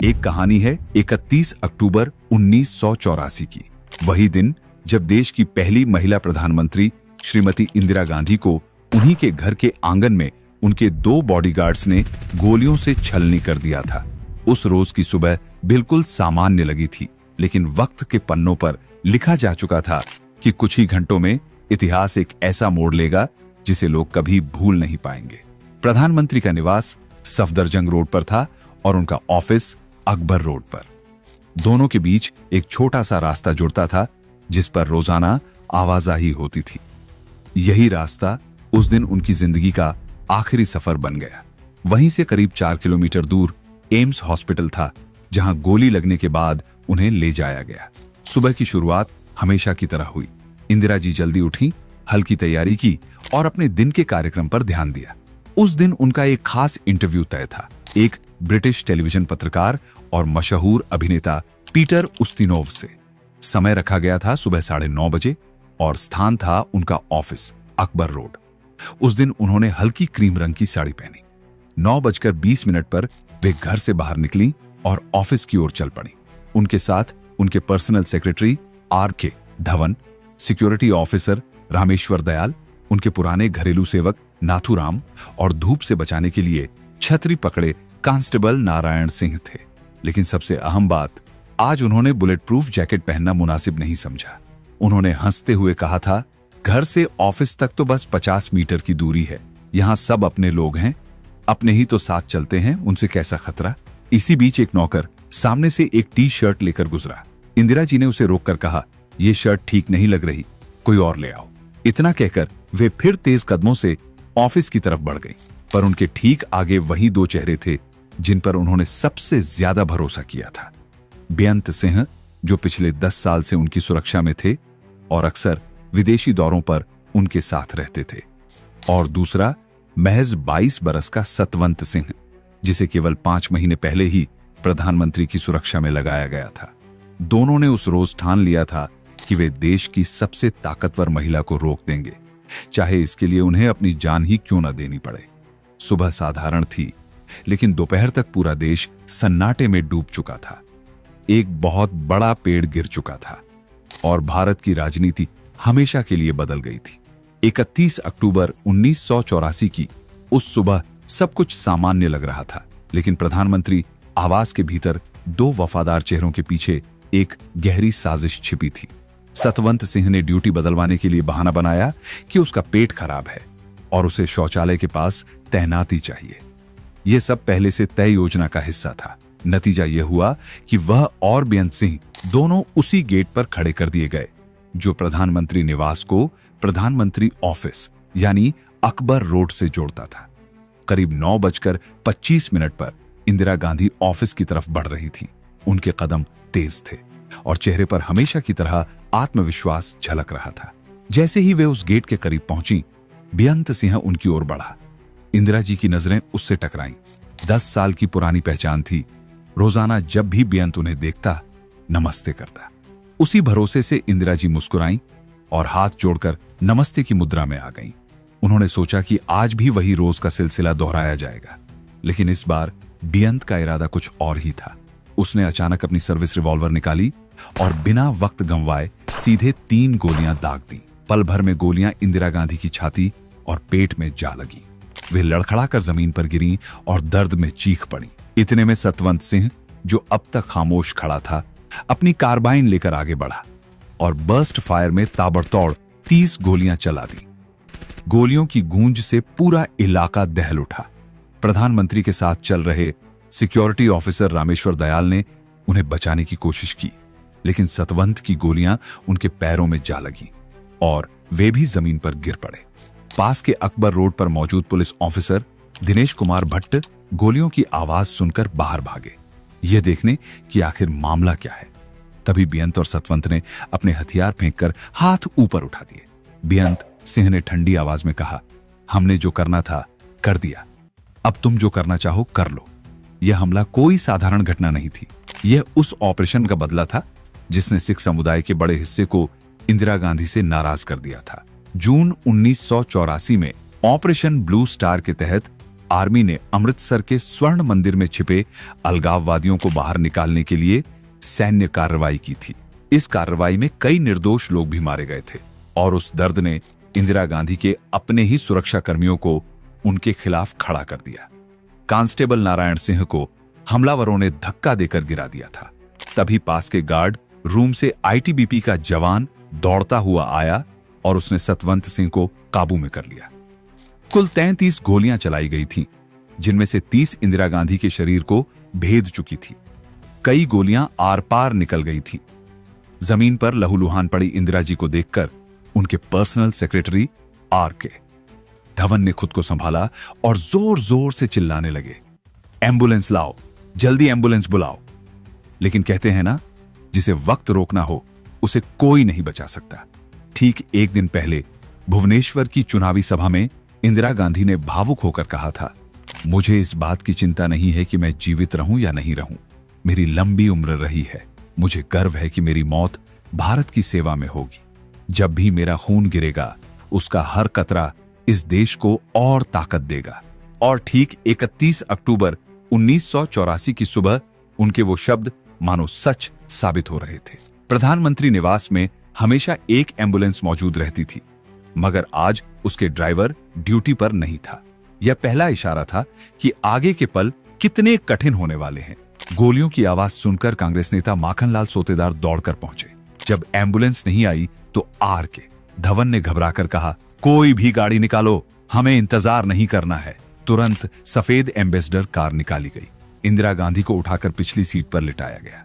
एक कहानी है 31 अक्टूबर 1984 की। वही दिन जब देश की पहली महिला प्रधानमंत्री श्रीमती इंदिरा गांधी को उन्हीं के घर के आंगन में उनके 2 बॉडीगार्ड्स ने गोलियों से छलनी कर दिया था। उस रोज की सुबह बिल्कुल सामान्य लगी थी, लेकिन वक्त के पन्नों पर लिखा जा चुका था कि कुछ ही घंटों में इतिहास एक ऐसा मोड़ लेगा जिसे लोग कभी भूल नहीं पाएंगे। प्रधानमंत्री का निवास सफदरजंग रोड पर था और उनका ऑफिस अकबर रोड पर। दोनों के बीच एक छोटा सा रास्ता जुड़ता था जिस पर रोजाना आवाजाही होती थी। यही रास्ता उस दिन उनकी जिंदगी का आखिरी सफर बन गया। वहीं से करीब 4 किलोमीटर दूर एम्स हॉस्पिटल था, जहां गोली लगने के बाद उन्हें ले जाया गया। सुबह की शुरुआत हमेशा की तरह हुई। इंदिरा जी जल्दी उठी, हल्की तैयारी की और अपने दिन के कार्यक्रम पर ध्यान दिया। उस दिन उनका एक खास इंटरव्यू तय था, एक ब्रिटिश टेलीविजन पत्रकार और मशहूर अभिनेता पीटर उस्तिनोव से। समय रखा गया था सुबह 9:30 बजे और स्थान था उनका ऑफिस अकबर रोड। उस दिन उन्होंने हल्की क्रीम रंग की साड़ी पहनी। 9:20 पर वे घर से बाहर निकली और ऑफिस की ओर चल पड़ी। उनके साथ उनके personal secretary R.K. Dhawan, security officer Rameshwar Dayal, उनके पुराने घरेलू सेवक नाथूराम और धूप से बचाने के लिए छतरी पकड़े कांस्टेबल नारायण सिंह थे। लेकिन सबसे अहम बात, आज उन्होंने बुलेट प्रूफ जैकेट पहनना मुनासिब नहीं समझा। उन्होंने हंसते हुए कहा था, घर से ऑफिस तक तो बस 50 मीटर की दूरी है। यहां सब अपने लोग हैं, अपने ही तो साथ चलते हैं, उनसे कैसा खतरा। इसी बीच एक नौकर सामने से एक टी-शर्ट लेकर गुजरा। इंदिरा जी ने उसे रोककर कहा, यह शर्ट ठीक नहीं लग रही, कोई और ले आओ। इतना कहकर वे फिर तेज कदमों से ऑफिस की तरफ बढ़ गई। पर उनके ठीक आगे वही 2 चेहरे थे जिन पर उन्होंने सबसे ज्यादा भरोसा किया था। बेअंत सिंह, जो पिछले 10 साल से उनकी सुरक्षा में थे और अक्सर विदेशी दौरों पर उनके साथ रहते थे, और दूसरा महज 22 बरस का सतवंत सिंह, जिसे केवल 5 महीने पहले ही प्रधानमंत्री की सुरक्षा में लगाया गया था। दोनों ने उस रोज ठान लिया था कि वे देश की सबसे ताकतवर महिला को रोक देंगे, चाहे इसके लिए उन्हें अपनी जान ही क्यों न देनी पड़े। सुबह साधारण थी, लेकिन दोपहर तक पूरा देश सन्नाटे में डूब चुका था। एक बहुत बड़ा पेड़ गिर चुका था और भारत की राजनीति हमेशा के लिए बदल गई थी। 31 अक्टूबर 1984 की उस सुबह सब कुछ सामान्य लग रहा था, लेकिन प्रधानमंत्री आवास के भीतर 2 वफादार चेहरों के पीछे एक गहरी साजिश छिपी थी। सतवंत सिंह ने ड्यूटी बदलवाने के लिए बहाना बनाया कि उसका पेट खराब है और उसे शौचालय के पास तैनाती चाहिए। यह सब पहले से तय योजना का हिस्सा था। नतीजा यह हुआ कि वह और बेअंत सिंह दोनों उसी गेट पर खड़े कर दिए गए जो प्रधानमंत्री निवास को प्रधानमंत्री ऑफिस यानी अकबर रोड से जोड़ता था। करीब 9:25 पर इंदिरा गांधी ऑफिस की तरफ बढ़ रही थी। उनके कदम तेज थे और चेहरे पर हमेशा की तरह आत्मविश्वास झलक रहा था। जैसे ही वे उस गेट के करीब पहुंची, बेअंत सिंह उनकी ओर बढ़ा। इंदिरा जी की नजरें उससे टकराईं। 10 साल की पुरानी पहचान थी। रोजाना जब भी बेअंत उन्हें देखता, नमस्ते करता। उसी भरोसे से इंदिरा जी मुस्कुराईं और हाथ जोड़कर नमस्ते की मुद्रा में आ गईं। उन्होंने सोचा कि आज भी वही रोज का सिलसिला दोहराया जाएगा, लेकिन इस बार बेअंत का इरादा कुछ और ही था। उसने अचानक अपनी सर्विस रिवॉल्वर निकाली और बिना वक्त गंवाए सीधे 3 गोलियां दाग दी। पल भर में गोलियां इंदिरा गांधी की छाती और पेट में जा लगी। वे लड़खड़ाकर जमीन पर गिरीं और दर्द में चीख पड़ी। इतने में सतवंत सिंह, जो अब तक खामोश खड़ा था, अपनी कार्बाइन लेकर आगे बढ़ा और बर्स्ट फायर में ताबड़तोड़ 30 गोलियां चला दी। गोलियों की गूंज से पूरा इलाका दहल उठा। प्रधानमंत्री के साथ चल रहे सिक्योरिटी ऑफिसर रामेश्वर दयाल ने उन्हें बचाने की कोशिश की, लेकिन सतवंत की गोलियां उनके पैरों में जा लगी और वे भी जमीन पर गिर पड़े। पास के अकबर रोड पर मौजूद पुलिस ऑफिसर दिनेश कुमार भट्ट गोलियों की आवाज सुनकर बाहर भागे, यह देखने कि आखिर मामला क्या है। तभी बेअंत और सतवंत ने अपने हथियार फेंककर हाथ ऊपर उठा दिए। बेअंत सिंह ने ठंडी आवाज में कहा, हमने जो करना था कर दिया, अब तुम जो करना चाहो कर लो। यह हमला कोई साधारण घटना नहीं थी। यह उस ऑपरेशन का बदला था जिसने सिख समुदाय के बड़े हिस्से को इंदिरा गांधी से नाराज कर दिया था। जून 1984 में ऑपरेशन ब्लू स्टार के तहत आर्मी ने अमृतसर के स्वर्ण मंदिर में छिपे अलगाववादियों को बाहर निकालने के लिए सैन्य कार्रवाई की थी। इस कार्रवाई में कई निर्दोष लोग भी मारे गए थे और उस दर्द ने इंदिरा गांधी के अपने ही सुरक्षा कर्मियों को उनके खिलाफ खड़ा कर दिया। कांस्टेबल नारायण सिंह को हमलावरों ने धक्का देकर गिरा दिया था। तभी पास के गार्ड रूम से आईटीबीपी का जवान दौड़ता हुआ आया और उसने सतवंत सिंह को काबू में कर लिया। कुल 33 गोलियां चलाई गई थीं, जिनमें से 30 इंदिरा गांधी के शरीर को भेद चुकी थी। कई गोलियां आर पार निकल गई थीं। जमीन पर लहूलुहान पड़ी इंदिरा जी को देखकर उनके पर्सनल सेक्रेटरी आर.के. धवन ने खुद को संभाला और जोर जोर से चिल्लाने लगे, एम्बुलेंस लाओ, जल्दी एम्बुलेंस बुलाओ। लेकिन कहते हैं ना, जिसे वक्त रोकना हो उसे कोई नहीं बचा सकता। ठीक एक दिन पहले भुवनेश्वर की चुनावी सभा में इंदिरा गांधी ने भावुक होकर कहा था, मुझे इस बात की चिंता नहीं है कि मैं जीवित रहूं या नहीं रहूं। मेरी लंबी उम्र रही है। मुझे गर्व है कि मेरी मौत भारत की सेवा में होगी। जब भी मेरा खून गिरेगा, उसका हर कतरा इस देश को और ताकत देगा। और ठीक 31 अक्टूबर 1984 की सुबह उनके वो शब्द मानो सच साबित हो रहे थे। प्रधानमंत्री निवास में हमेशा एक एम्बुलेंस मौजूद रहती थी, मगर आज उसके ड्राइवर ड्यूटी पर नहीं था। यह पहला इशारा था कि आगे के पल कितने कठिन होने वाले हैं। गोलियों की आवाज सुनकर कांग्रेस नेता माखनलाल सोतेदार दौड़कर पहुंचे। जब एम्बुलेंस नहीं आई तो आर.के. धवन ने घबराकर कहा, कोई भी गाड़ी निकालो, हमें इंतजार नहीं करना है। तुरंत सफेद एम्बेसडर कार निकाली गई। इंदिरा गांधी को उठाकर पिछली सीट पर लिटाया गया।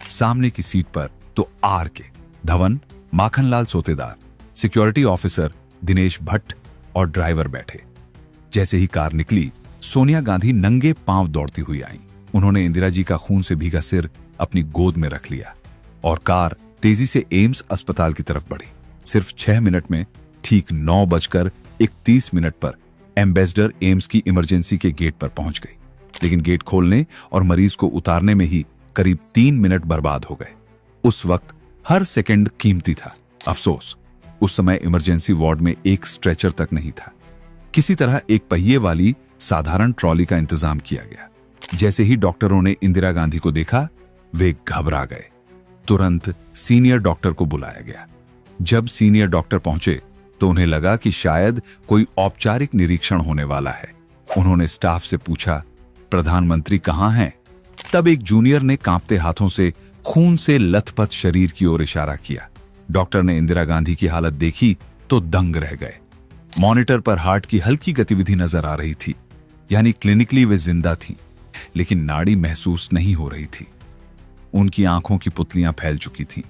सामने की सीट पर तो आर.के., धवन, माखनलाल सोतेदार, सिक्योरिटी ऑफिसर दिनेश भट्ट और ड्राइवर बैठे। जैसे ही कार निकली, सोनिया गांधी नंगे पांव दौड़ती हुई आईं। उन्होंने इंदिरा जी का खून से भीगा सिर अपनी गोद में रख लिया और कार तेजी से एम्स अस्पताल की तरफ बढ़ी। सिर्फ 6 मिनट में ठीक 9:31 पर एम्बेसडर एम्स की इमरजेंसी के गेट पर पहुंच गई। लेकिन गेट खोलने और मरीज को उतारने में ही करीब 3 मिनट बर्बाद हो गए। उस वक्त हर सेकंड कीमती था। अफसोस, उस समय इमरजेंसी वार्ड में एक स्ट्रेचर तक नहीं था। किसी तरह एक पहिए वाली साधारण ट्रॉली का इंतजाम किया गया। जैसे ही डॉक्टरों ने इंदिरा गांधी को देखा, वे घबरा गए। तुरंत सीनियर डॉक्टर को बुलाया गया। जब सीनियर डॉक्टर पहुंचे तो उन्हें लगा कि शायद कोई औपचारिक निरीक्षण होने वाला है। उन्होंने स्टाफ से पूछा, प्रधानमंत्री कहां हैं? तब एक जूनियर ने कांपते हाथों से खून से लथपथ शरीर की ओर इशारा किया। डॉक्टर ने इंदिरा गांधी की हालत देखी तो दंग रह गए। मॉनिटर पर हार्ट की हल्की गतिविधि नजर आ रही थी, यानी क्लिनिकली वे जिंदा थीं, लेकिन नाड़ी महसूस नहीं हो रही थी। उनकी आंखों की पुतलियां फैल चुकी थीं,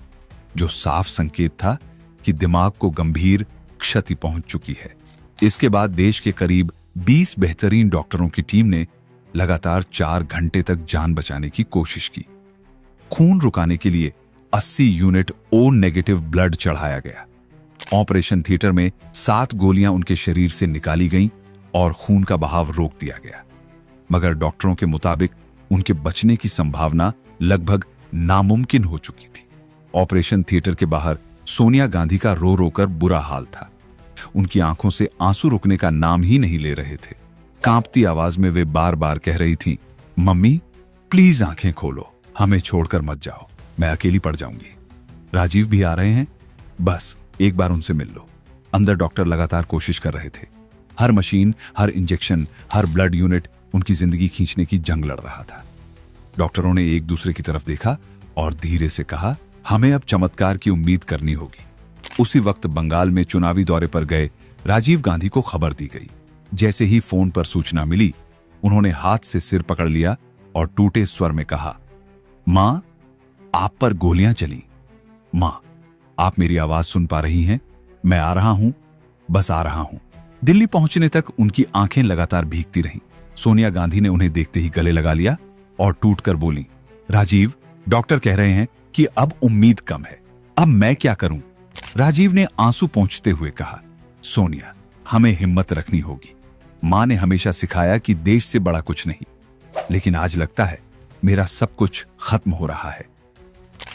जो साफ संकेत था कि दिमाग को गंभीर क्षति पहुंच चुकी है। इसके बाद देश के करीब 20 बेहतरीन डॉक्टरों की टीम ने लगातार 4 घंटे तक जान बचाने की कोशिश की। खून रुकाने के लिए 80 यूनिट ओ नेगेटिव ब्लड चढ़ाया गया। ऑपरेशन थिएटर में 7 गोलियां उनके शरीर से निकाली गईं और खून का बहाव रोक दिया गया। मगर डॉक्टरों के मुताबिक उनके बचने की संभावना लगभग नामुमकिन हो चुकी थी। ऑपरेशन थिएटर के बाहर सोनिया गांधी का रो रोकर बुरा हाल था। उनकी आंखों से आंसू रुकने का नाम ही नहीं ले रहे थे। कांपती आवाज में वे बार बार कह रही थीं, मम्मी प्लीज आंखें खोलो, हमें छोड़कर मत जाओ, मैं अकेली पड़ जाऊंगी। राजीव भी आ रहे हैं, बस एक बार उनसे मिल लो। अंदर डॉक्टर लगातार कोशिश कर रहे थे। हर मशीन, हर इंजेक्शन, हर ब्लड यूनिट उनकी जिंदगी खींचने की जंग लड़ रहा था। डॉक्टरों ने एक दूसरे की तरफ देखा और धीरे से कहा, हमें अब चमत्कार की उम्मीद करनी होगी। उसी वक्त बंगाल में चुनावी दौरे पर गए राजीव गांधी को खबर दी गई। जैसे ही फोन पर सूचना मिली, उन्होंने हाथ से सिर पकड़ लिया और टूटे स्वर में कहा, मां, आप पर गोलियां चली। मां, आप मेरी आवाज सुन पा रही हैं? मैं आ रहा हूं, बस आ रहा हूं। दिल्ली पहुंचने तक उनकी आंखें लगातार भीगती रहीं। सोनिया गांधी ने उन्हें देखते ही गले लगा लिया और टूटकर बोली, राजीव, डॉक्टर कह रहे हैं कि अब उम्मीद कम है, अब मैं क्या करूं? राजीव ने आंसू पोंछते हुए कहा, सोनिया, हमें हिम्मत रखनी होगी। मां ने हमेशा सिखाया कि देश से बड़ा कुछ नहीं, लेकिन आज लगता है मेरा सब कुछ खत्म हो रहा है।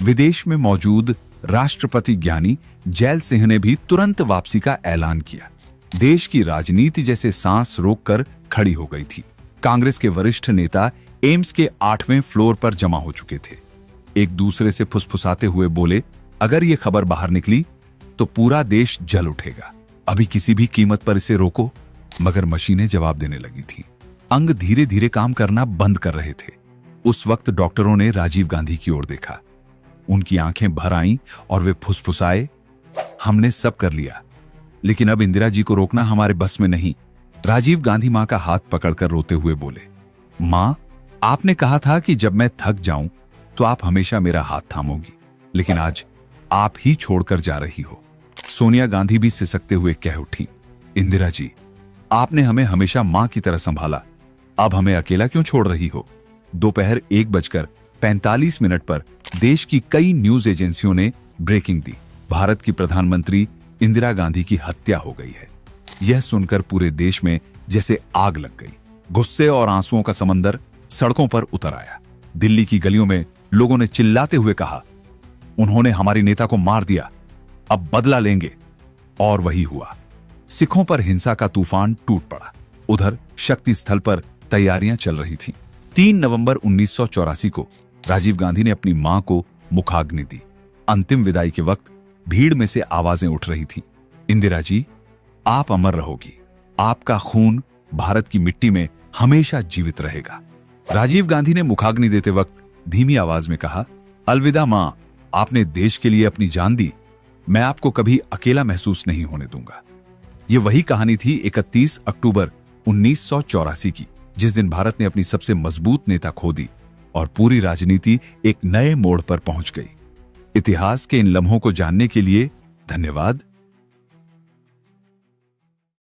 विदेश में मौजूद राष्ट्रपति ज्ञानी जैल सिंह ने भी तुरंत वापसी का ऐलान किया। देश की राजनीति जैसे सांस रोककर खड़ी हो गई थी। कांग्रेस के वरिष्ठ नेता एम्स के 8वें फ्लोर पर जमा हो चुके थे। एक दूसरे से फुसफुसाते हुए बोले, अगर ये खबर बाहर निकली तो पूरा देश जल उठेगा। अभी किसी भी कीमत पर इसे रोको। मगर मशीनें जवाब देने लगी थी। अंग धीरे धीरे काम करना बंद कर रहे थे। उस वक्त डॉक्टरों ने राजीव गांधी की ओर देखा। उनकी आंखें भर आईं और वे फुसफुसाए, हमने सब कर लिया, लेकिन अब इंदिरा जी को रोकना हमारे बस में नहीं। राजीव गांधी मां का हाथ पकड़कर रोते हुए बोले, मां, आपने कहा था कि जब मैं थक जाऊं तो आप हमेशा मेरा हाथ थामोगी, लेकिन आज आप ही छोड़कर जा रही हो। सोनिया गांधी भी सिसकते हुए कह उठी, इंदिरा जी, आपने हमें हमेशा मां की तरह संभाला, अब हमें अकेला क्यों छोड़ रही हो। दोपहर 1:45 पर देश की कई न्यूज एजेंसियों ने ब्रेकिंग दी, भारत की प्रधानमंत्री इंदिरा गांधी की हत्या हो गई है। यह सुनकर पूरे देश में जैसे आग लग गई। गुस्से और आंसुओं का समंदर सड़कों पर उतर आया। दिल्ली की गलियों में लोगों ने चिल्लाते हुए कहा, उन्होंने हमारी नेता को मार दिया, अब बदला लेंगे। और वही हुआ। सिखों पर हिंसा का तूफान टूट पड़ा। उधर शक्ति स्थल पर तैयारियां चल रही थीं। 3 नवंबर 1984 को राजीव गांधी ने अपनी मां को मुखाग्नि दी। अंतिम विदाई के वक्त भीड़ में से आवाजें उठ रही थीं, इंदिरा जी, आप अमर रहोगी, आपका खून भारत की मिट्टी में हमेशा जीवित रहेगा। राजीव गांधी ने मुखाग्नि देते वक्त धीमी आवाज में कहा, अलविदा मां, आपने देश के लिए अपनी जान दी, मैं आपको कभी अकेला महसूस नहीं होने दूंगा। यह वही कहानी थी 31 अक्टूबर 1984 की, जिस दिन भारत ने अपनी सबसे मजबूत नेता खो दी और पूरी राजनीति एक नए मोड़ पर पहुंच गई। इतिहास के इन लम्हों को जानने के लिए धन्यवाद।